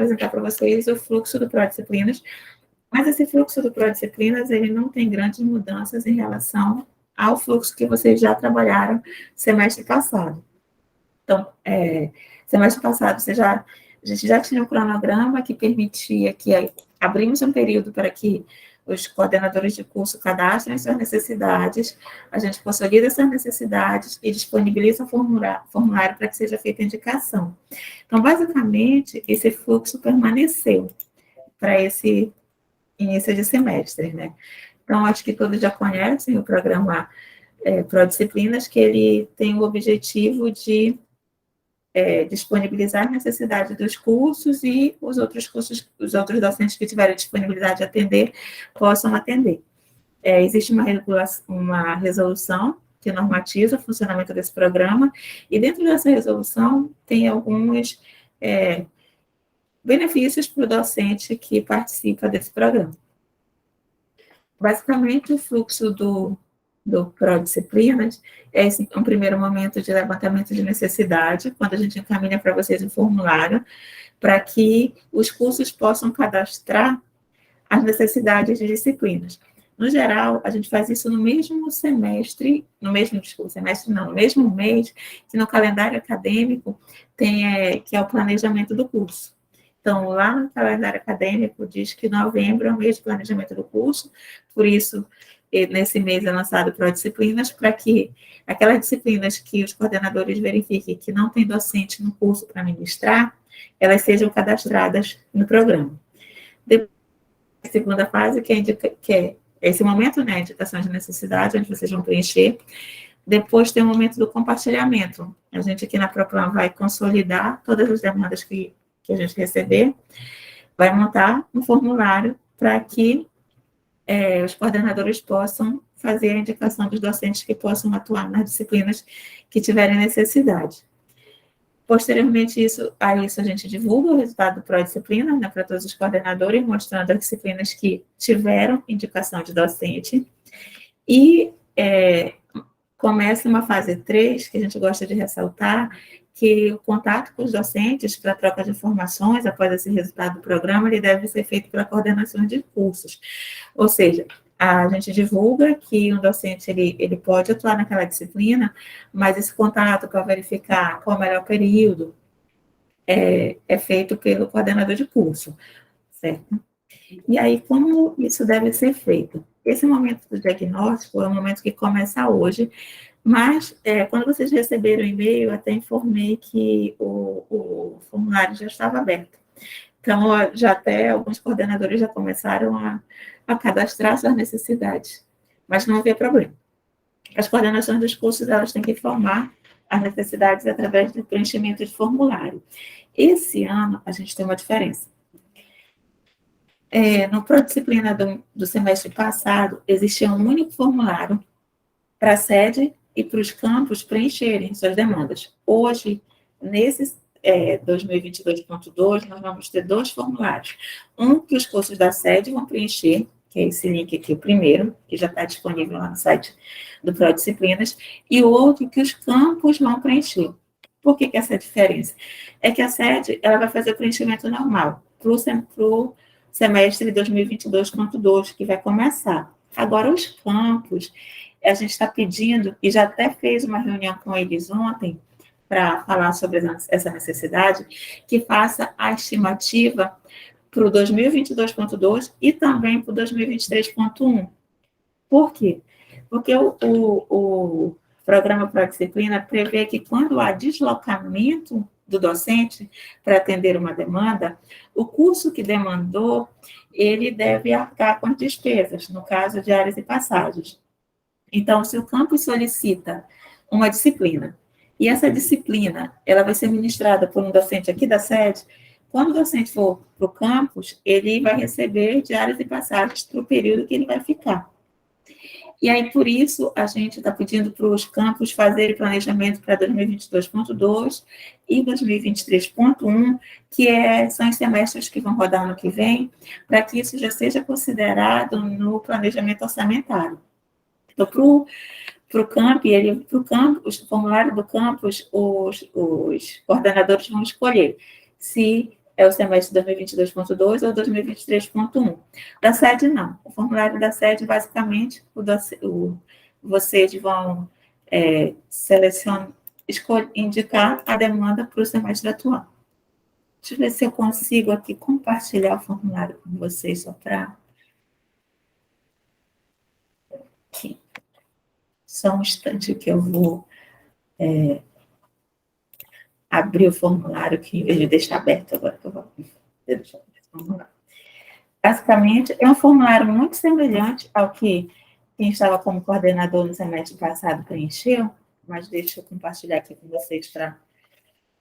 apresentar para vocês o fluxo do Prodisciplinas, mas esse fluxo do Prodisciplinas, ele não tem grandes mudanças em relação ao fluxo que vocês já trabalharam semestre passado. Então, semestre passado, a gente já tinha um cronograma que permitia que abrimos um período para que os coordenadores de curso cadastrem suas necessidades, a gente consolida essas necessidades e disponibiliza um formulário para que seja feita a indicação. Então, basicamente, esse fluxo permaneceu para esse início de semestre, né? Então, acho que todos já conhecem o programa Prodisciplinas, que ele tem o objetivo de disponibilizar a necessidade dos cursos e os outros cursos, os outros docentes que tiverem disponibilidade de atender, possam atender. Existe uma resolução que normatiza o funcionamento desse programa, e dentro dessa resolução tem alguns benefícios para o docente que participa desse programa. Basicamente, o fluxo do Prodisciplinas é um primeiro momento de levantamento de necessidade, quando a gente encaminha para vocês um formulário, para que os cursos possam cadastrar as necessidades de disciplinas. No geral, a gente faz isso no mesmo semestre, no mesmo mês, que no calendário acadêmico tem, que é o planejamento do curso. Então, lá no calendário acadêmico, diz que novembro é o mês de planejamento do curso, por isso, nesse mês é lançado Prodisciplinas, para que aquelas disciplinas que os coordenadores verifiquem que não tem docente no curso para ministrar, elas sejam cadastradas no programa. Depois, a segunda fase, que é esse momento, né, indicação de necessidade, onde vocês vão preencher. Depois tem o momento do compartilhamento. A gente aqui na Proplan vai consolidar todas as demandas que a gente receber, vai montar um formulário para que os coordenadores possam fazer a indicação dos docentes que possam atuar nas disciplinas que tiverem necessidade. Posteriormente a isso, a gente divulga o resultado do Prodisciplina, né, para todos os coordenadores, mostrando as disciplinas que tiveram indicação de docente, e começa uma fase 3, que a gente gosta de ressaltar, que o contato com os docentes para troca de informações após esse resultado do programa, ele deve ser feito pela coordenação de cursos. Ou seja, a gente divulga que um docente ele pode atuar naquela disciplina, mas esse contato para verificar qual é o melhor período é feito pelo coordenador de curso, certo? E aí, como isso deve ser feito? Esse momento do diagnóstico é um momento que começa hoje, mas quando vocês receberam o e-mail, eu até informei que o formulário já estava aberto. Então, já até alguns coordenadores já começaram a cadastrar suas necessidades, mas não havia problema. As coordenações dos cursos, elas têm que informar as necessidades através do preenchimento de formulário. Esse ano, a gente tem uma diferença. No Prodisciplina do semestre passado, existia um único formulário para a sede e para os campos preencherem suas demandas. Hoje, nesse 2022.2, nós vamos ter 2 formulários. Um que os cursos da sede vão preencher, que é esse link aqui, o primeiro, que já está disponível lá no site do Prodisciplinas, e o outro que os campos vão preencher. Por que essa diferença? É que a sede ela vai fazer o preenchimento normal para o semestre 2022.2, que vai começar. Agora, os campos, a gente está pedindo, e já até fez uma reunião com eles ontem, para falar sobre essa necessidade, que faça a estimativa para o 2022.2 e também para o 2023.1. Por quê? Porque o programa Prodisciplina prevê que quando há deslocamento do docente para atender uma demanda, o curso que demandou, ele deve arcar com as despesas, no caso, diárias e passagens. Então, se o campus solicita uma disciplina, e essa disciplina, ela vai ser ministrada por um docente aqui da sede, quando o docente for para o campus, ele vai receber diárias e passagens para o período que ele vai ficar. E aí, por isso, a gente está pedindo para os campos fazerem planejamento para 2022.2 e 2023.1, que são os semestres que vão rodar no que vem, para que isso já seja considerado no planejamento orçamentário. Então, para o formulário do campus, os coordenadores vão escolher se é o semestre 2022.2 ou 2023.1. Da sede, não. O formulário da sede, basicamente, vocês vão selecionar, indicar a demanda para o semestre atual. Deixa eu ver se eu consigo aqui compartilhar o formulário com vocês, só para... Aqui. Só um instante que eu vou abrir o formulário, que em vez de deixar aberto agora, que eu vou deixar o formulário. Basicamente, é um formulário muito semelhante ao que quem estava como coordenador no semestre passado preencheu, mas deixa eu compartilhar aqui com vocês para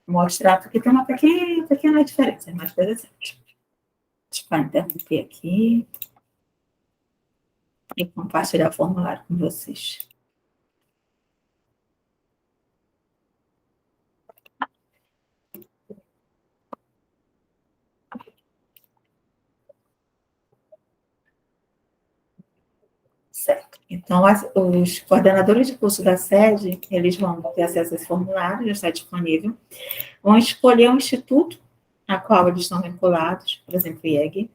mostrar, porque tem uma pequena diferença, é mais interessante. Deixa eu interromper aqui e compartilhar o formulário com vocês. Certo. Então, os coordenadores de curso da sede, eles vão ter acesso a esse formulário, já está disponível, vão escolher um instituto a qual eles estão vinculados, por exemplo, o IEG,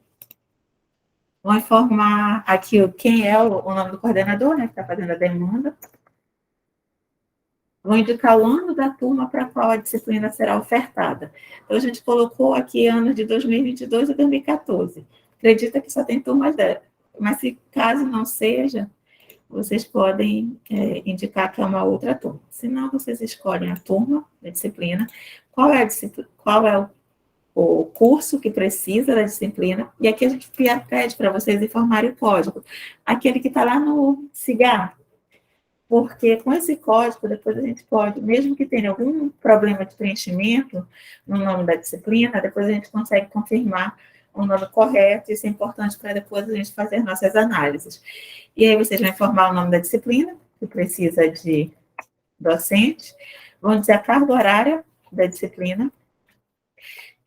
vão informar aqui quem é o nome do coordenador, né, que está fazendo a demanda, vão indicar o ano da turma para a qual a disciplina será ofertada. Então, a gente colocou aqui anos de 2022 a 2014. Acredita que só tem turmas dela, mas se caso não seja, vocês podem indicar que é uma outra turma. Se não, vocês escolhem a turma da disciplina, qual é o curso que precisa da disciplina, e aqui a gente pede para vocês informarem o código, aquele que está lá no cigarro, porque com esse código, depois a gente pode, mesmo que tenha algum problema de preenchimento no nome da disciplina, depois a gente consegue confirmar o nome correto, isso é importante para depois a gente fazer nossas análises. E aí vocês vão informar o nome da disciplina, que precisa de docente, vão dizer a carga horária da disciplina,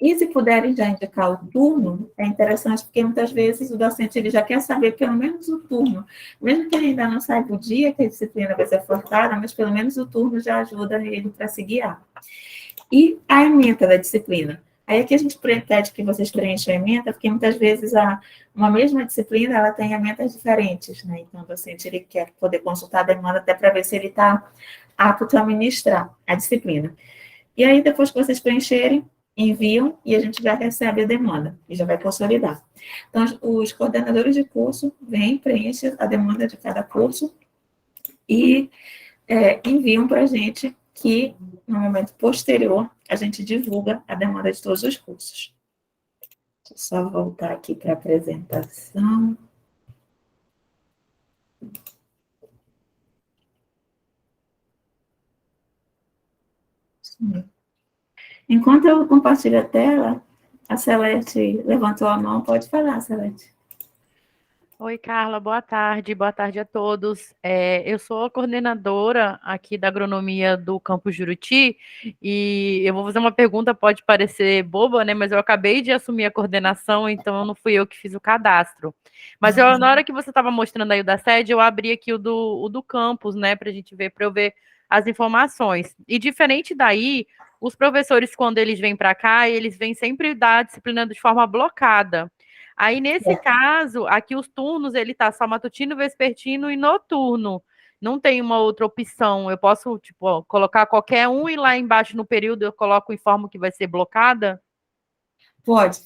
e se puderem já indicar o turno, é interessante, porque muitas vezes o docente ele já quer saber pelo menos o turno, mesmo que ele ainda não saiba o dia que a disciplina vai ser ofertada, mas pelo menos o turno já ajuda ele para se guiar. E a ementa da disciplina. Aí aqui a gente pede que vocês preencham a ementa, porque muitas vezes uma mesma disciplina ela tem ementas diferentes, né? Então o docente ele quer poder consultar a demanda até para ver se ele está apto a administrar a disciplina. E aí, depois que vocês preencherem, enviam e a gente já recebe a demanda e já vai consolidar. Então, os coordenadores de curso vêm, preenchem a demanda de cada curso e enviam para a gente que, no momento posterior, a gente divulga a demanda de todos os cursos. Deixa eu só voltar aqui para a apresentação. Enquanto eu compartilho a tela, a Celeste levantou a mão. Pode falar, Celeste. Oi, Carla, boa tarde a todos. Eu sou a coordenadora aqui da agronomia do Campus Juruti e eu vou fazer uma pergunta, pode parecer boba, né? Mas eu acabei de assumir a coordenação, então não fui eu que fiz o cadastro. Mas na hora que você estava mostrando aí o da sede, eu abri aqui o do campus, né, para a gente ver, para eu ver as informações. E diferente daí, os professores, quando eles vêm para cá, eles vêm sempre dar a disciplina de forma blocada. Aí, nesse caso, aqui os turnos, ele tá só matutino, vespertino e noturno. Não tem uma outra opção. Eu posso, tipo, colocar qualquer um e lá embaixo no período eu coloco e informo que vai ser blocada? Pode.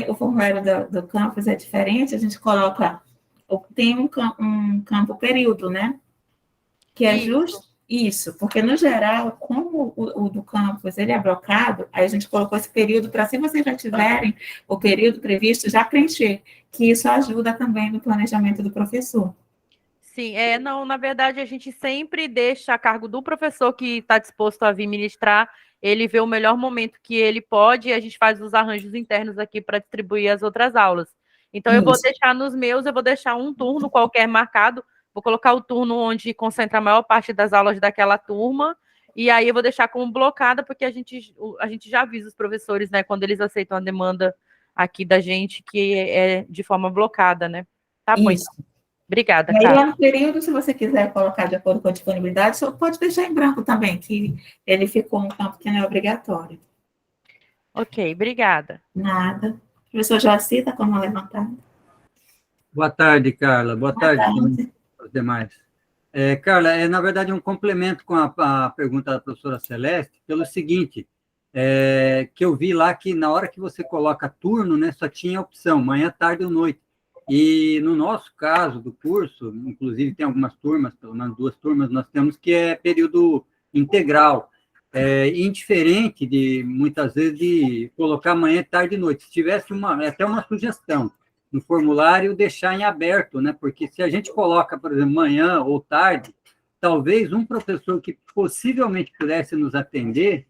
O formulário do campus é diferente, a gente coloca... Tem um campo período, né? Que é justo isso, porque no geral, como o do campus ele é blocado, aí a gente colocou esse período para, se vocês já tiverem o período previsto, já preencher, que isso ajuda também no planejamento do professor. Sim, não, na verdade a gente sempre deixa a cargo do professor que está disposto a vir ministrar, ele vê o melhor momento que ele pode e a gente faz os arranjos internos aqui para distribuir as outras aulas. Então eu vou deixar nos meus, eu vou deixar um turno qualquer marcado, vou colocar o turno onde concentra a maior parte das aulas daquela turma, e aí eu vou deixar como blocada, porque a gente já avisa os professores, né, quando eles aceitam a demanda aqui da gente, que é de forma blocada, né? Tá bom, então. Obrigada, E aí, Carla. lá no período, se você quiser colocar de acordo com a disponibilidade, só pode deixar em branco também, que ele ficou um campo que não é obrigatório. Ok, obrigada. Nada. Professor Joaci, está com a mão levantada. Boa tarde, Carla. Boa tarde tarde. aos demais. Carla, na verdade, um complemento com a pergunta da professora Celeste, pelo seguinte, que eu vi lá que na hora que você coloca turno, né, só tinha opção, manhã, tarde ou noite. E no nosso caso do curso, inclusive tem algumas turmas, pelo menos 2 turmas, nós temos que é período integral, indiferente de, muitas vezes, de colocar manhã, tarde e noite. Se tivesse até uma sugestão, no formulário, deixar em aberto, né? Porque se a gente coloca, por exemplo, manhã ou tarde, talvez um professor que possivelmente pudesse nos atender,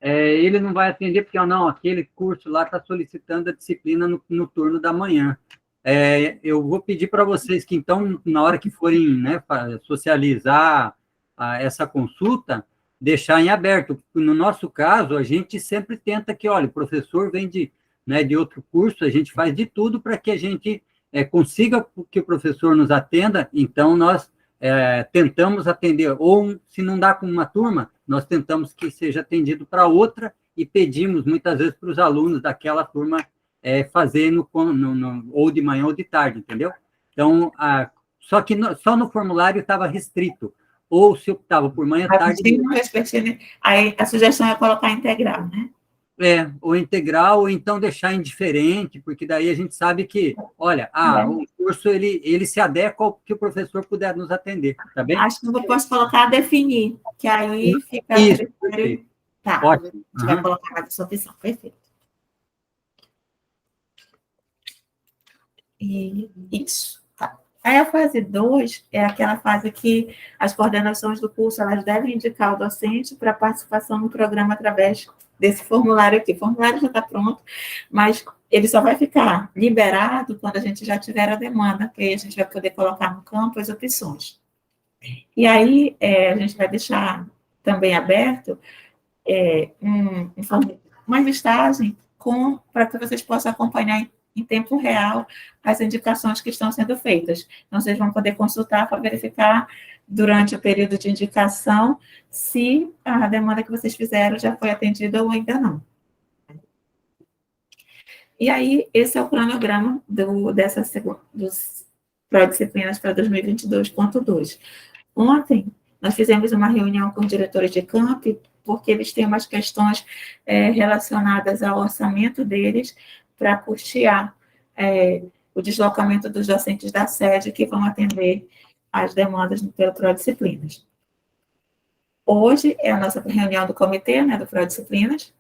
ele não vai atender porque, não, aquele curso lá está solicitando a disciplina no turno da manhã. Eu vou pedir para vocês que, então, na hora que forem, né, socializar essa consulta, deixar em aberto. No nosso caso, a gente sempre tenta que, olha, o professor vem de outro curso, a gente faz de tudo para que a gente consiga que o professor nos atenda, então nós tentamos atender, ou se não dá com uma turma, nós tentamos que seja atendido para outra e pedimos muitas vezes para os alunos daquela turma fazer ou de manhã ou de tarde, entendeu? Então, só que só no formulário estava restrito, ou se optava por manhã, tarde... Aí a sugestão é colocar integral, né? Ou integral, ou então deixar indiferente, porque daí a gente sabe que, olha, o curso ele se adequa ao que o professor puder nos atender, tá bem? Acho que eu posso colocar definir, que aí fica... Isso, perfeito. Tá, ótimo. A gente vai colocar mais essa opção, perfeito. Isso, tá. Aí a fase 2 é aquela fase que as coordenações do curso elas devem indicar o docente para participação no programa através desse formulário aqui. O formulário já está pronto, mas ele só vai ficar liberado quando a gente já tiver a demanda, que aí a gente vai poder colocar no campo as opções. E aí a gente vai deixar também aberto uma listagem para que vocês possam acompanhar em tempo real as indicações que estão sendo feitas. Então, vocês vão poder consultar para verificar, durante o período de indicação, se a demanda que vocês fizeram já foi atendida ou ainda não. E aí, esse é o cronograma dos pró-disciplinas para 2022.2. Ontem, nós fizemos uma reunião com os diretores de campi, porque eles têm umas questões relacionadas ao orçamento deles para custear o deslocamento dos docentes da sede que vão atender as demandas pelo pró-disciplinas. Hoje é a nossa reunião do comitê, né, do pró-disciplinas,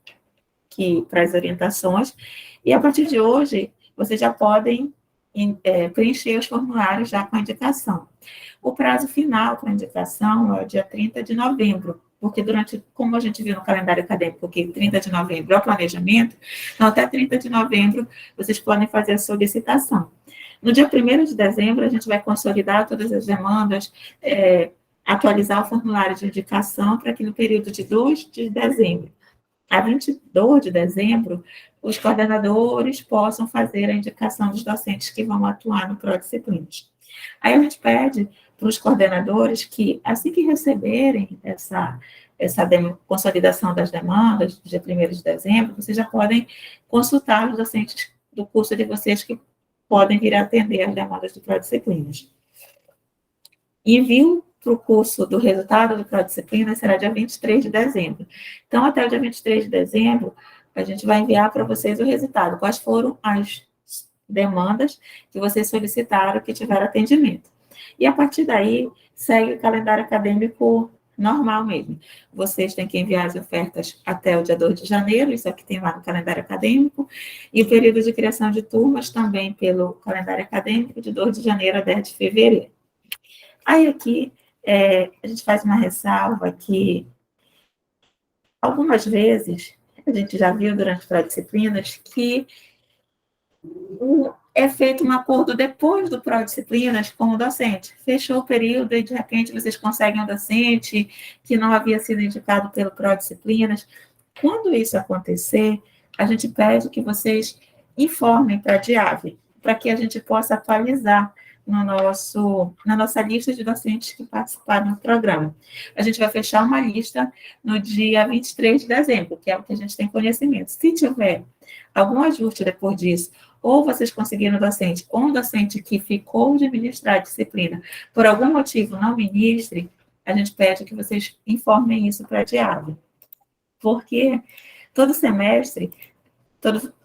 que traz orientações, e a partir de hoje, vocês já podem preencher os formulários já com a indicação. O prazo final para a indicação é o dia 30 de novembro, porque como a gente viu no calendário acadêmico, que 30 de novembro é o planejamento, então até 30 de novembro vocês podem fazer a solicitação. No dia 1º de dezembro, a gente vai consolidar todas as demandas, atualizar o formulário de indicação para que no período de 2 de dezembro a 22 de dezembro, os coordenadores possam fazer a indicação dos docentes que vão atuar no pró-disciplinas. Aí a gente pede para os coordenadores que, assim que receberem essa consolidação das demandas, do dia 1º de dezembro, vocês já podem consultar os docentes do curso de vocês que podem vir a atender as demandas do pró-disciplinas. Envio para o curso do resultado do pró-disciplina será dia 23 de dezembro. Então, até o dia 23 de dezembro, a gente vai enviar para vocês o resultado, quais foram as demandas que vocês solicitaram que tiveram atendimento. E, a partir daí, segue o calendário acadêmico normal mesmo. Vocês têm que enviar as ofertas até o dia 2 de janeiro, isso aqui tem lá no calendário acadêmico, e o período de criação de turmas também pelo calendário acadêmico, de 2 de janeiro a 10 de fevereiro. Aí, aqui, a gente faz uma ressalva que, algumas vezes, a gente já viu durante as disciplinas que é feito um acordo depois do pró-disciplinas com o docente. Fechou o período e, de repente, vocês conseguem um docente que não havia sido indicado pelo pró-disciplinas. Quando isso acontecer, a gente pede que vocês informem para a DIAV, para que a gente possa atualizar, na nossa lista de docentes que participaram do programa. A gente vai fechar uma lista no dia 23 de dezembro, que é o que a gente tem conhecimento. Se tiver algum ajuste depois disso, ou vocês conseguiram docente, ou um docente que ficou de ministrar a disciplina, por algum motivo não ministre, a gente pede que vocês informem isso para a Diabo. Porque todo semestre,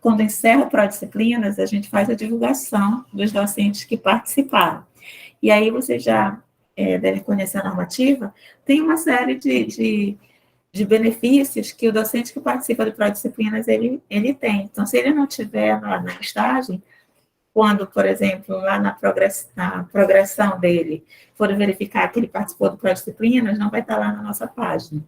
quando encerra o Prodisciplinas, a gente faz a divulgação dos docentes que participaram. E aí vocês já devem conhecer a normativa, tem uma série de benefícios que o docente que participa do Prodisciplinas, ele tem. Então, se ele não tiver na listagem, quando, por exemplo, lá na progressão dele, for verificar que ele participou do Prodisciplinas, não vai estar lá na nossa página.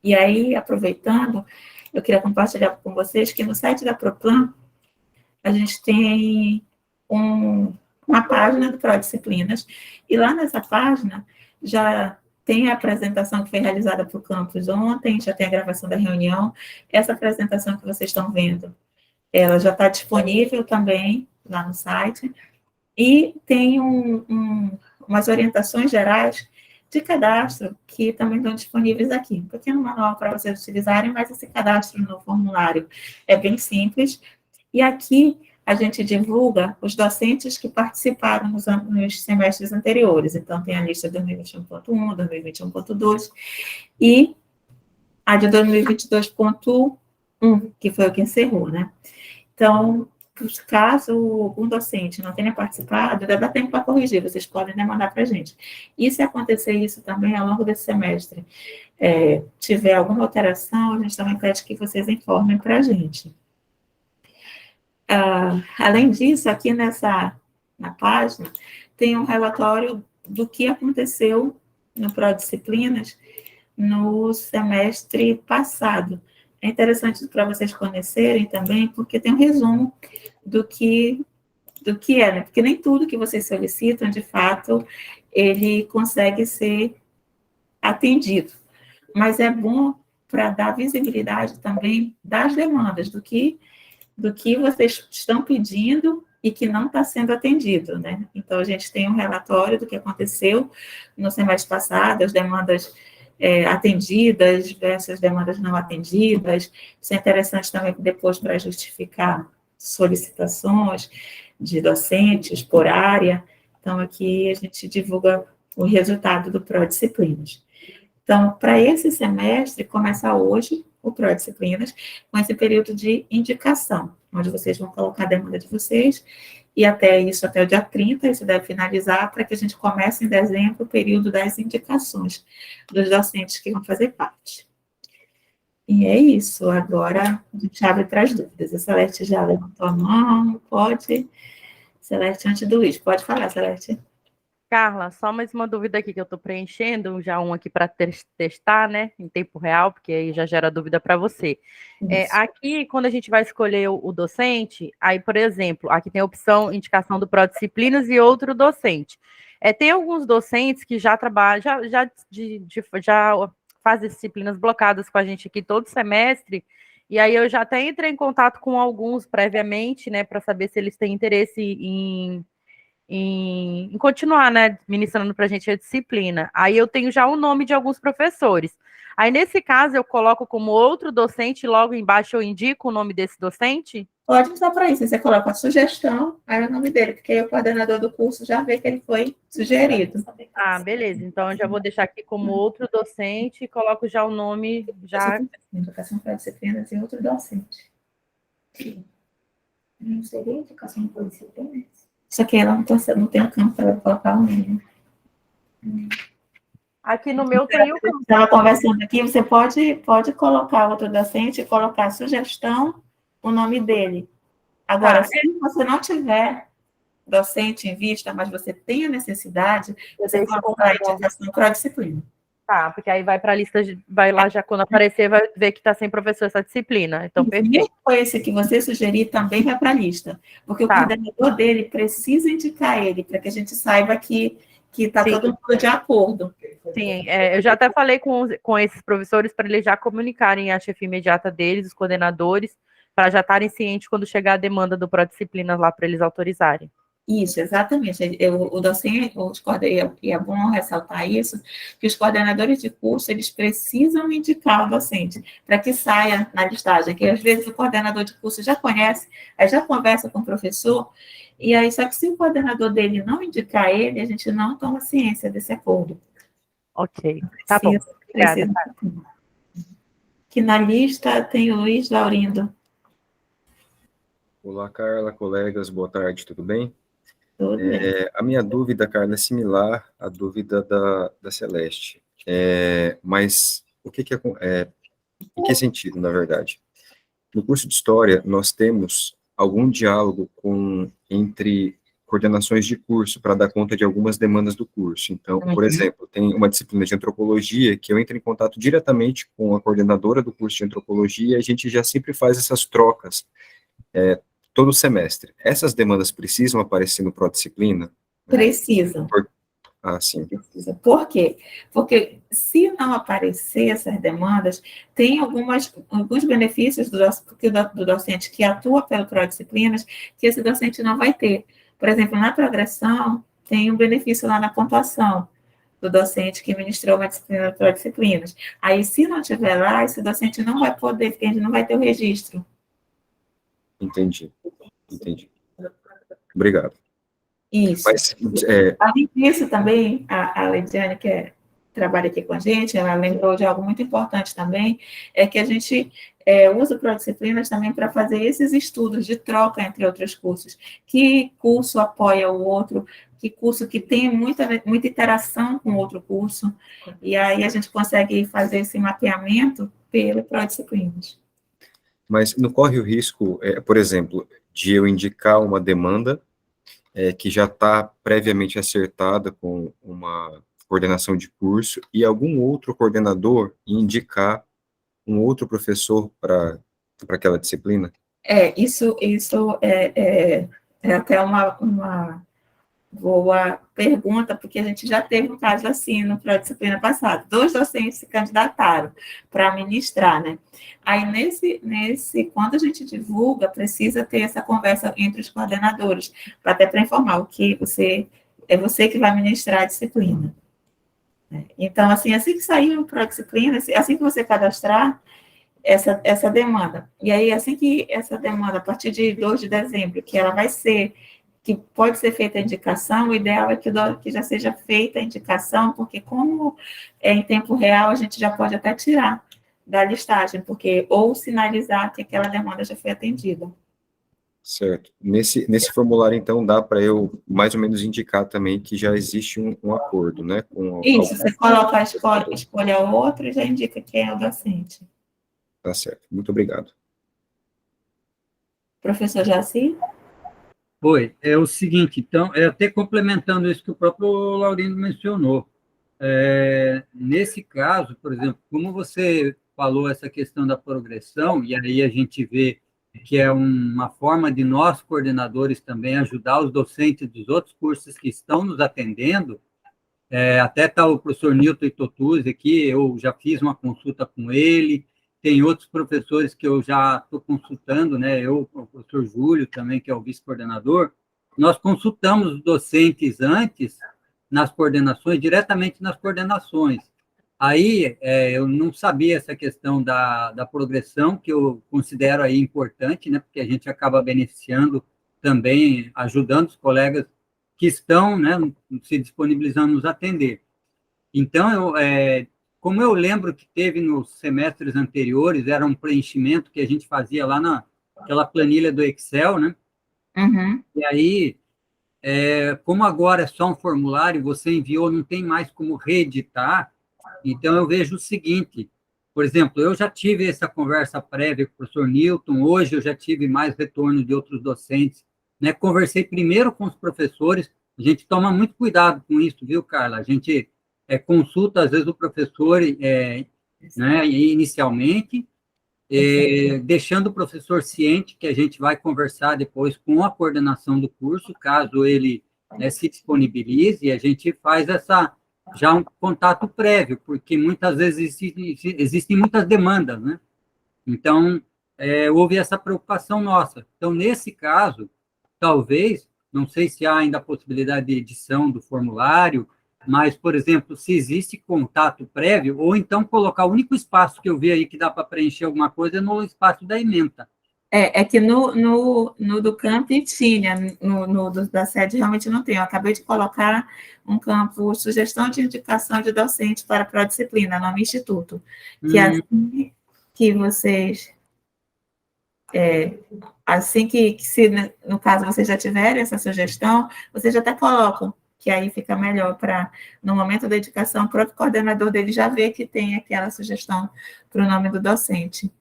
E aí, aproveitando, eu queria compartilhar com vocês que no site da Proplan, a gente tem uma página do Prodisciplinas, e lá nessa página já tem a apresentação que foi realizada para o campus ontem, já tem a gravação da reunião. Essa apresentação que vocês estão vendo, ela já está disponível também lá no site, e tem umas orientações gerais de cadastro que também estão disponíveis aqui. Um pequeno manual para vocês utilizarem, mas esse cadastro no formulário é bem simples. E aqui a gente divulga os docentes que participaram nos semestres anteriores. Então, tem a lista 2021.1, 2021.2 e a de 2022.1, que foi o que encerrou, né? Então, caso algum docente não tenha participado, dá tempo para corrigir, vocês podem mandar para a gente. E se acontecer isso também ao longo desse semestre, tiver alguma alteração, a gente também pede que vocês informem para a gente. Além disso, aqui na página, tem um relatório do que aconteceu no Prodisciplinas no semestre passado. É interessante para vocês conhecerem também, porque tem um resumo do que é, né? Porque nem tudo que vocês solicitam, de fato, ele consegue ser atendido. Mas é bom para dar visibilidade também das demandas, do que vocês estão pedindo e que não está sendo atendido, né? Então, a gente tem um relatório do que aconteceu no semestre passado, as demandas atendidas versus demandas não atendidas. Isso é interessante também depois para justificar solicitações de docentes por área. Então, aqui a gente divulga o resultado do Prodisciplinas. Então, para esse semestre, começa hoje o Prodisciplinas, com esse período de indicação, onde vocês vão colocar a demanda de vocês, e até o dia 30, isso deve finalizar, para que a gente comece em dezembro o período das indicações dos docentes que vão fazer parte. E é isso, agora a gente abre para as dúvidas. A Celeste já levantou a mão, pode? Celeste, antes do Luiz, pode falar, Celeste. Carla, só mais uma dúvida aqui que eu estou preenchendo, já um aqui para testar, né, em tempo real, porque aí já gera dúvida para você. Aqui, quando a gente vai escolher o docente, aí, por exemplo, aqui tem a opção indicação do Prodisciplinas e outro docente. Tem alguns docentes que já trabalham, já fazem disciplinas blocadas com a gente aqui todo semestre, e aí eu já até entrei em contato com alguns previamente, né, para saber se eles têm interesse em continuar, né, ministrando para a gente a disciplina. Aí eu tenho já o nome de alguns professores. Aí, nesse caso, eu coloco como outro docente, logo embaixo eu indico o nome desse docente? Pode usar para isso, você coloca a sugestão, aí é o nome dele, porque aí o coordenador do curso já vê que ele foi sugerido. Ah, beleza, então eu já vou deixar aqui como outro docente e coloco já o nome, já... Educação para disciplinas e outro docente. Não seria educação para disciplinas? Só que ela não tem um campo para colocar o nome. Aqui no meu tem o campo. Estava conversando aqui, você pode colocar outro docente e colocar a sugestão, o nome dele. Agora, se você não tiver docente em vista, mas você tem a necessidade, você coloca a indicação para a disciplina. Tá, porque aí vai para a lista, vai lá já quando aparecer, vai ver que está sem professor essa disciplina. Então, perfeito. Esse que você sugerir também vai para a lista, porque o coordenador dele precisa indicar ele, para que a gente saiba que está todo mundo de acordo. Sim, eu já até falei com esses professores para eles já comunicarem a chefia imediata deles, os coordenadores, para já estarem cientes quando chegar a demanda do Prodisciplinas lá para eles autorizarem. Isso, exatamente. O docente, e é bom ressaltar isso, que os coordenadores de curso, eles precisam indicar o docente, para que saia na listagem, que às vezes o coordenador de curso já conhece, aí já conversa com o professor, e aí, só que se o coordenador dele não indicar ele, a gente não toma ciência desse acordo. Ok, tá bom. Obrigada. Que na lista tem o Luiz Laurindo. Olá, Carla, colegas, boa tarde, tudo bem? Tudo bem. A minha dúvida, Carla, é similar à dúvida da Celeste. Mas o que em que sentido, na verdade? No curso de História, nós temos algum diálogo entre coordenações de curso para dar conta de algumas demandas do curso. Então, por exemplo, tem uma disciplina de Antropologia que eu entro em contato diretamente com a coordenadora do curso de Antropologia e a gente já sempre faz essas trocas todo semestre. Essas demandas precisam aparecer no Prodisciplina? Precisam. Sim. Precisa. Por quê? Porque se não aparecer essas demandas, tem alguns benefícios do docente que atua pelo Prodisciplinas que esse docente não vai ter. Por exemplo, na progressão, tem um benefício lá na pontuação do docente que ministrou uma disciplina de Prodisciplinas. Aí, se não tiver lá, esse docente não vai poder, porque a gente não vai ter o registro. Entendi. Obrigado. Isso. Mas, além disso, também, a Leidiane, que trabalha aqui com a gente, ela lembrou de algo muito importante também, é que a gente usa o Prodisciplinas também para fazer esses estudos de troca entre outros cursos. Que curso apoia o outro, que curso que tem muita interação com outro curso, e aí a gente consegue fazer esse mapeamento pelo Prodisciplinas. Mas não corre o risco, por exemplo, de eu indicar uma demanda que já está previamente acertada com uma coordenação de curso e algum outro coordenador indicar um outro professor para aquela disciplina? Isso é até uma boa pergunta, porque a gente já teve um caso assim para a disciplina passada. 2 docentes se candidataram para ministrar, né? Aí, quando a gente divulga, precisa ter essa conversa entre os coordenadores, até para informar o que você que vai ministrar a disciplina. Então, assim que sair para a disciplina, assim que você cadastrar, essa demanda. E aí, assim que essa demanda, a partir de 2 de dezembro, que pode ser feita a indicação, o ideal é que já seja feita a indicação, porque como é em tempo real, a gente já pode até tirar da listagem, ou sinalizar que aquela demanda já foi atendida. Certo. Nesse formulário, então, dá para eu mais ou menos indicar também que já existe um acordo, né? Isso, você coloca a escolha outro e já indica quem é o docente. Tá certo. Muito obrigado. Professor Jaci? Oi, é o seguinte, então, até complementando isso que o próprio Laurindo mencionou, nesse caso, por exemplo, como você falou essa questão da progressão, e aí a gente vê que é uma forma de nós, coordenadores, também ajudar os docentes dos outros cursos que estão nos atendendo, até está o professor Nilton Itotuzzi aqui, eu já fiz uma consulta com ele, tem outros professores que eu já estou consultando, né? O professor Júlio também, que é o vice-coordenador, nós consultamos os docentes antes nas coordenações, diretamente nas coordenações. Aí, eu não sabia essa questão da progressão, que eu considero aí importante, né? Porque a gente acaba beneficiando também, ajudando os colegas que estão, né, se disponibilizando a nos atender. Então, como eu lembro que teve nos semestres anteriores, era um preenchimento que a gente fazia lá naquela planilha do Excel, né? Uhum. E aí, como agora é só um formulário, você enviou, não tem mais como reeditar, então eu vejo o seguinte, por exemplo, eu já tive essa conversa prévia com o professor Newton, hoje eu já tive mais retorno de outros docentes, né? Conversei primeiro com os professores, a gente toma muito cuidado com isso, viu, Carla? A gente consulta, às vezes, o professor né, inicialmente, deixando o professor ciente que a gente vai conversar depois com a coordenação do curso, caso ele se disponibilize, e a gente faz já um contato prévio, porque muitas vezes existem muitas demandas, né? Então, houve essa preocupação nossa. Então, nesse caso, talvez não sei se há ainda a possibilidade de edição do formulário, mas, por exemplo, se existe contato prévio, ou então colocar o único espaço que eu vi aí que dá para preencher alguma coisa é no espaço da ementa. É que no do campo tinha, da sede realmente não tem. Eu acabei de colocar um campo, sugestão de indicação de docente para a pró-disciplina, nome instituto, que assim que vocês, assim que se no caso vocês já tiverem essa sugestão, vocês já até colocam, que aí fica melhor para, no momento da indicação, o próprio coordenador dele já vê que tem aquela sugestão para o nome do docente.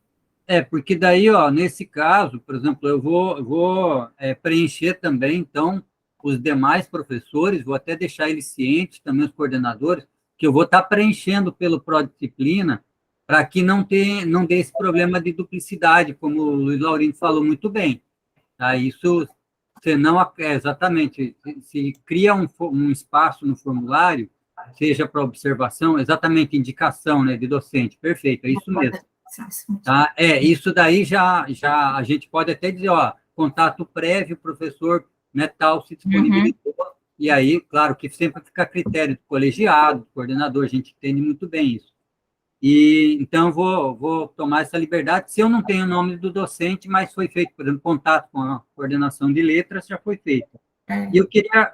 Porque daí, ó, nesse caso, por exemplo, eu vou preencher também, então, os demais professores, vou até deixar eles cientes, também os coordenadores, que eu vou estar preenchendo pelo Pró-Disciplina, para que não dê esse problema de duplicidade, como o Luiz Laurindo falou muito bem. Tá? Isso, senão, exatamente, se cria um espaço no formulário, seja para observação, exatamente, indicação, né, de docente, perfeito, é isso mesmo. Tá? Isso daí já a gente pode até dizer, ó, contato prévio, professor, né, tal, se disponibilizou, e aí, claro, que sempre fica a critério do colegiado, do coordenador, a gente entende muito bem isso. E, então, vou tomar essa liberdade, se eu não tenho o nome do docente, mas foi feito, por exemplo, contato com a coordenação de letras, já foi feito. E eu queria,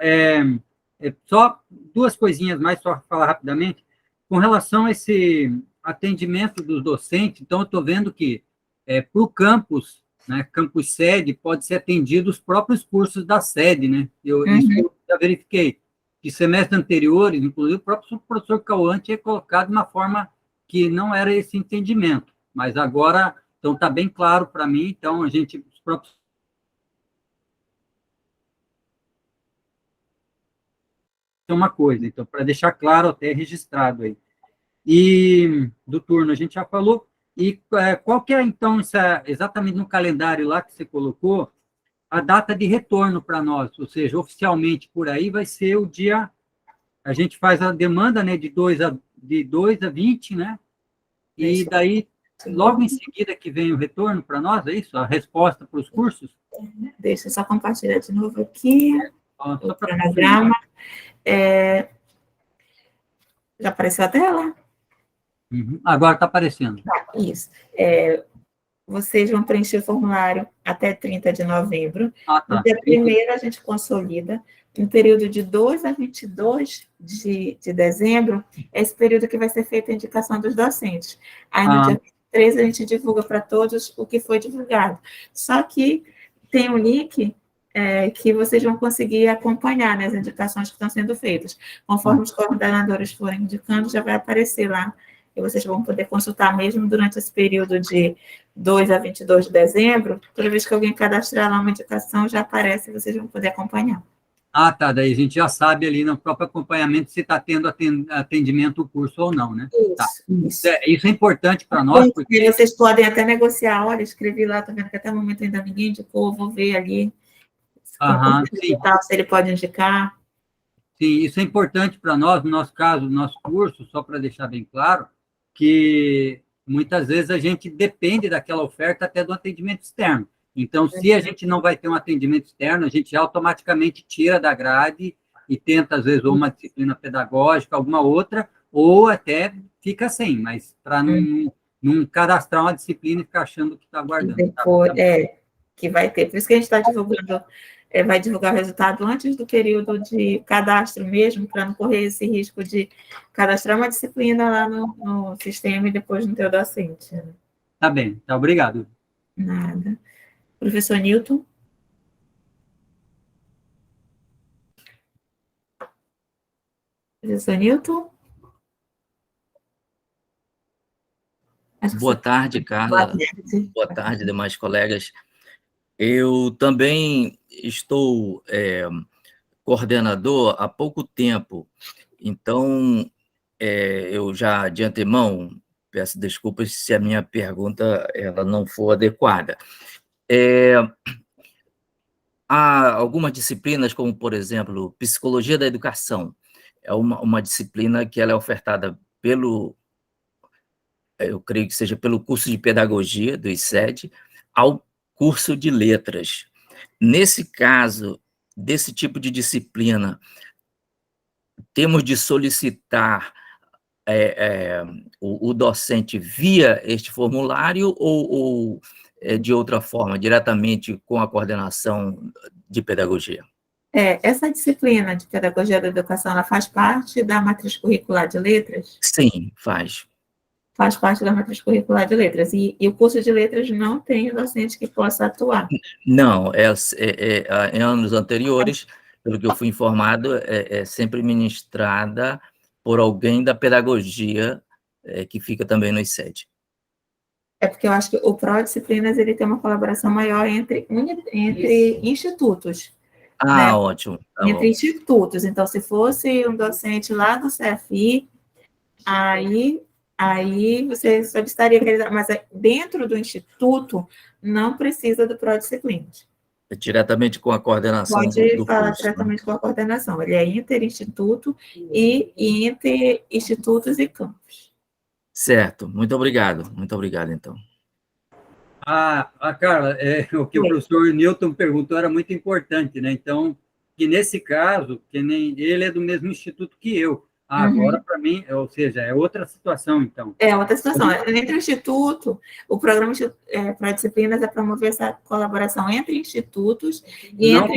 só duas coisinhas mais, só falar rapidamente, com relação a esse atendimento dos docentes, então eu estou vendo que para o campus, né, campus sede, pode ser atendido os próprios cursos da sede, né? Isso eu já verifiquei. De semestres anteriores, inclusive, o próprio professor Cauã tinha colocado de uma forma que não era esse entendimento, mas agora, então, está bem claro para mim, então, os próprios uma coisa, então, para deixar claro, até registrado aí. E do turno a gente já falou, e qual que é, então, exatamente no calendário lá que você colocou, a data de retorno para nós, ou seja, oficialmente por aí vai ser o dia, a gente faz a demanda, né, de 2 a 20, né, e daí, logo em seguida que vem o retorno para nós, é isso? A resposta para os cursos? Deixa eu só compartilhar de novo aqui, o cronograma. Já apareceu a tela? Agora está aparecendo. Isso. Vocês vão preencher o formulário até 30 de novembro. Tá. No dia 1º, a gente consolida. No período de 2 a 22 de dezembro, é esse período que vai ser feita a indicação dos docentes. Aí, no dia 23, a gente divulga para todos o que foi divulgado. Só que tem um link que vocês vão conseguir acompanhar, né, as indicações que estão sendo feitas. Conforme os coordenadores forem indicando, já vai aparecer lá, e vocês vão poder consultar mesmo durante esse período de 2 a 22 de dezembro. Toda vez que alguém cadastrar lá uma indicação, já aparece e vocês vão poder acompanhar. Tá, daí a gente já sabe ali no próprio acompanhamento se está tendo atendimento o curso ou não, né? Isso. Isso é importante para nós, porque vocês podem até negociar, olha, escrevi lá, tá vendo que até o momento ainda ninguém indicou, vou ver ali se ele pode indicar. Sim, isso é importante para nós, no nosso caso, no nosso curso, só para deixar bem claro, que muitas vezes a gente depende daquela oferta até do atendimento externo. Então, se a gente não vai ter um atendimento externo, a gente automaticamente tira da grade e tenta, às vezes, ou uma disciplina pedagógica, alguma outra, ou até fica sem, mas para não cadastrar uma disciplina e ficar achando que está aguardando. Depois, que vai ter. Por isso que a gente está divulgando, vai divulgar o resultado antes do período de cadastro mesmo, para não correr esse risco de cadastrar uma disciplina lá no sistema e depois não ter o docente. Tá bem, tá, obrigado. Nada. Professor Newton? Professor Newton? Boa tarde, Carla. Boa tarde, demais colegas. Eu também estou coordenador há pouco tempo, então eu já, de antemão, peço desculpas se a minha pergunta ela não for adequada. Há algumas disciplinas, como, por exemplo, Psicologia da Educação, é uma disciplina que ela é ofertada eu creio que seja pelo curso de Pedagogia do ICED, ao curso de Letras. Nesse caso, desse tipo de disciplina, temos de solicitar o docente via este formulário ou de outra forma, diretamente com a coordenação de pedagogia? Essa disciplina de Pedagogia da Educação, ela faz parte da matriz curricular de letras? Sim, faz. Faz parte da matriz curricular de letras. E o curso de letras não tem docente que possa atuar? Não, em anos anteriores, pelo que eu fui informado, é sempre ministrada por alguém da pedagogia, que fica também no ICED. É porque eu acho que o Prodisciplinas, ele tem uma colaboração maior entre institutos. Ah, né? ótimo. Tá Entre bom. institutos. Então, se fosse um docente lá do CFI, aí você solicitaria aquele, mas dentro do instituto não precisa do Prodisciplinas. É diretamente com a coordenação Pode do falar curso, né? diretamente com a coordenação. Ele é interinstituto e entre institutos e campos. Certo, muito obrigado, então. Carla, o que o Oi. professor Newton perguntou era muito importante, né? Então, que nesse caso, que nem ele é do mesmo instituto que eu. Agora, para mim, ou seja, é outra situação, então. É outra situação. Entre o instituto, o programa Prodisciplinas é promover essa colaboração entre institutos e Não,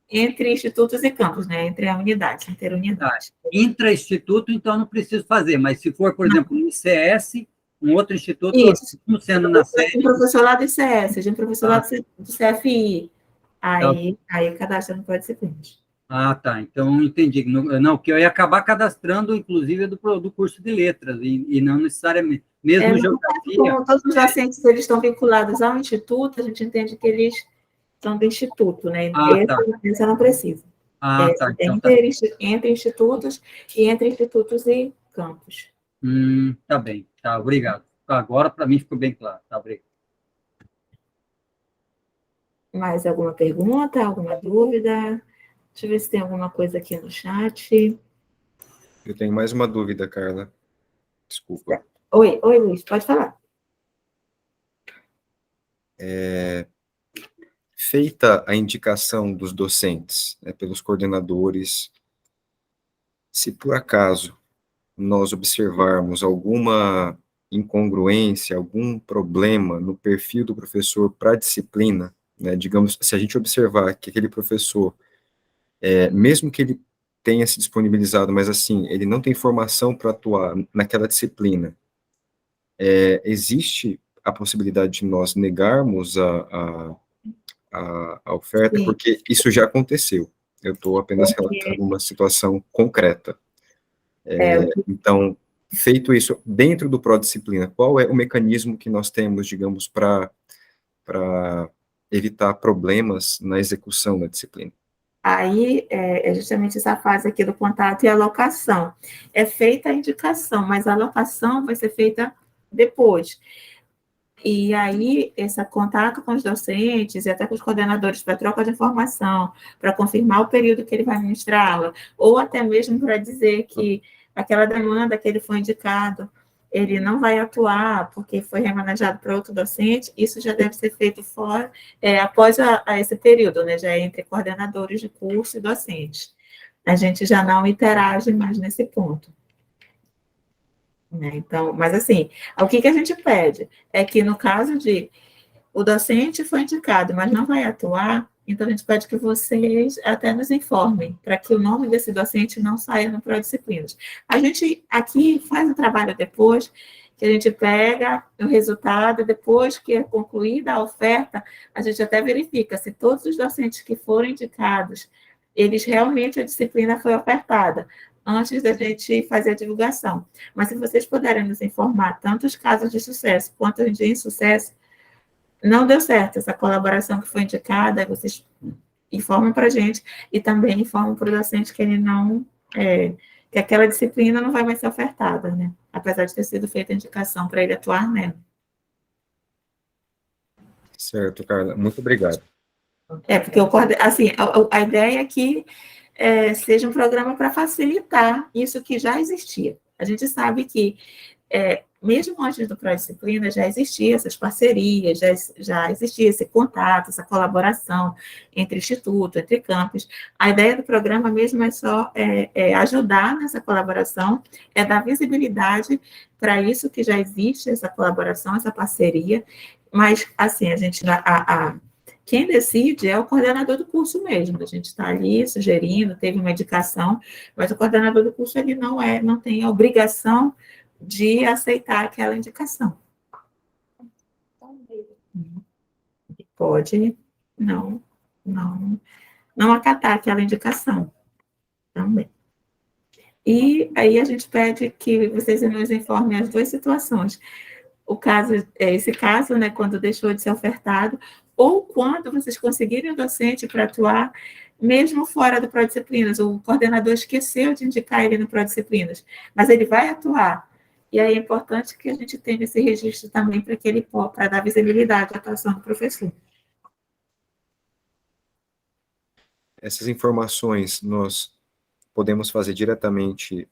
entre institutos e campos, né? Entre a unidade, interunidade. intra-instituto, então não preciso fazer, mas se for, por exemplo, no ICS, um outro instituto, Isso. não sendo na De série. um professor lá do ICS, de um professor lá do CFI. Aí cadastra no Prodisciplinas. Tá. Então, entendi. Não, que eu ia acabar cadastrando, inclusive, do curso de letras, e não necessariamente. Mesmo geografia. Como todos os docentes eles estão vinculados ao instituto, a gente entende que eles são do instituto, né? Esse não precisa. Tá. Então, entre institutos e entre institutos e campos. tá bem. Tá, obrigado. Agora, para mim, ficou bem claro. Tá, obrigado. Mais alguma pergunta, alguma dúvida? Deixa eu ver se tem alguma coisa aqui no chat. Eu tenho mais uma dúvida, Carla. Desculpa. Oi, Luiz, pode falar. Feita a indicação dos docentes, né, pelos coordenadores, se por acaso nós observarmos alguma incongruência, algum problema no perfil do professor para a disciplina, né, digamos, se a gente observar que aquele professor, mesmo que ele tenha se disponibilizado, mas assim, ele não tem formação para atuar naquela disciplina, existe a possibilidade de nós negarmos a oferta, Sim. porque isso já aconteceu. Eu estou apenas relatando uma situação concreta. Então, feito isso, dentro do Prodisciplina, qual é o mecanismo que nós temos, digamos, para evitar problemas na execução da disciplina? Aí, é justamente essa fase aqui do contato e alocação. É feita a indicação, mas a alocação vai ser feita depois. E aí, esse contato com os docentes e até com os coordenadores para troca de informação, para confirmar o período que ele vai ministrar aula, ou até mesmo para dizer que aquela demanda que ele foi indicado, ele não vai atuar porque foi remanejado para outro docente, isso já deve ser feito após esse período, né? Já é entre coordenadores de curso e docentes. A gente já não interage mais nesse ponto. Então, mas assim, o que a gente pede é que no caso de o docente foi indicado, mas não vai atuar, então a gente pede que vocês até nos informem, para que o nome desse docente não saia no Prodisciplinas. A gente aqui faz o trabalho depois, que a gente pega o resultado, depois que é concluída a oferta, a gente até verifica se todos os docentes que foram indicados, eles realmente, a disciplina foi ofertada, antes da gente fazer a divulgação. Mas se vocês puderem nos informar tanto os casos de sucesso quanto os de insucesso, não deu certo essa colaboração que foi indicada, vocês informam para a gente e também informam para o docente que ele não, que aquela disciplina não vai mais ser ofertada, né? Apesar de ter sido feita a indicação para ele atuar nela. Certo, Carla, muito obrigado. Porque assim, a ideia é que seja um programa para facilitar isso que já existia. A gente sabe que mesmo antes do Prodisciplina, já existia essas parcerias, já existia esse contato, essa colaboração entre instituto, entre campos. A ideia do programa mesmo é só ajudar nessa colaboração, é dar visibilidade para isso que já existe, essa colaboração, essa parceria, mas, assim, quem decide é o coordenador do curso mesmo, a gente está ali sugerindo, teve uma indicação, mas o coordenador do curso, ele não tem a obrigação de aceitar aquela indicação. Pode não acatar aquela indicação também. E aí a gente pede que vocês nos informem as duas situações. Esse caso, né, quando deixou de ser ofertado, ou quando vocês conseguirem um docente para atuar, mesmo fora do Prodisciplinas, o coordenador esqueceu de indicar ele no Prodisciplinas, mas ele vai atuar. E aí é importante que a gente tenha esse registro também para dar visibilidade à atuação do professor. Essas informações nós podemos fazer diretamente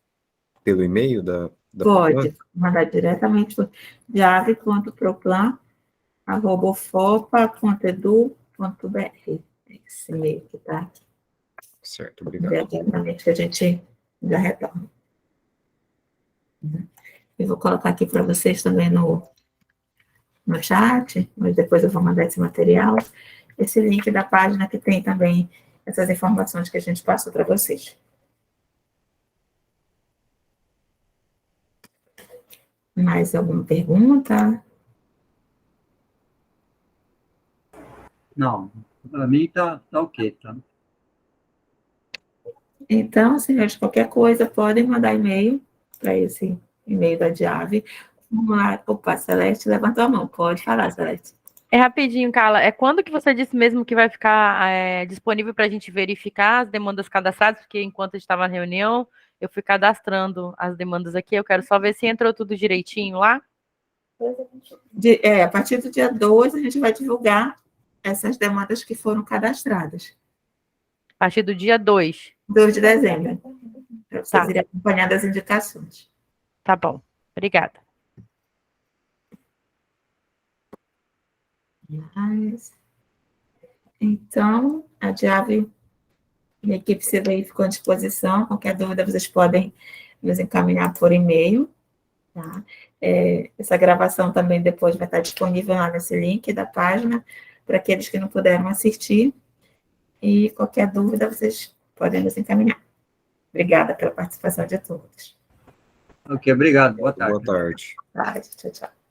pelo e-mail da Pode mandar diretamente para diave.proclan@ufopa.edu.br. Esse e-mail que está aqui. Certo, obrigado. Diretamente que a gente já retorna. Eu vou colocar aqui para vocês também no chat, mas depois eu vou mandar esse material, esse link da página que tem também essas informações que a gente passou para vocês. Mais alguma pergunta? Não, para mim tá ok, tá? Então, senhores, qualquer coisa, podem mandar e-mail para esse e-mail da Diave. Vamos lá. Opa, Celeste levantou a mão. Pode falar, Celeste. É rapidinho, Carla. É quando que você disse mesmo que vai ficar disponível para a gente verificar as demandas cadastradas? Porque enquanto a gente estava na reunião, eu fui cadastrando as demandas aqui. Eu quero só ver se entrou tudo direitinho lá. A partir do dia 2, a gente vai divulgar essas demandas que foram cadastradas. A partir do dia 2. 2 de dezembro. Para vocês Tá. irem acompanhando as indicações. Tá bom. Obrigada. Então, a Diave e a equipe CVI ficou à disposição. Qualquer dúvida, vocês podem nos encaminhar por e-mail. Tá? Essa gravação também depois vai estar disponível lá nesse link da página, para aqueles que não puderam assistir. E qualquer dúvida, vocês podem nos encaminhar. Obrigada pela participação de todos. Ok, obrigado. Boa tarde. Boa tarde. Tchau, tchau.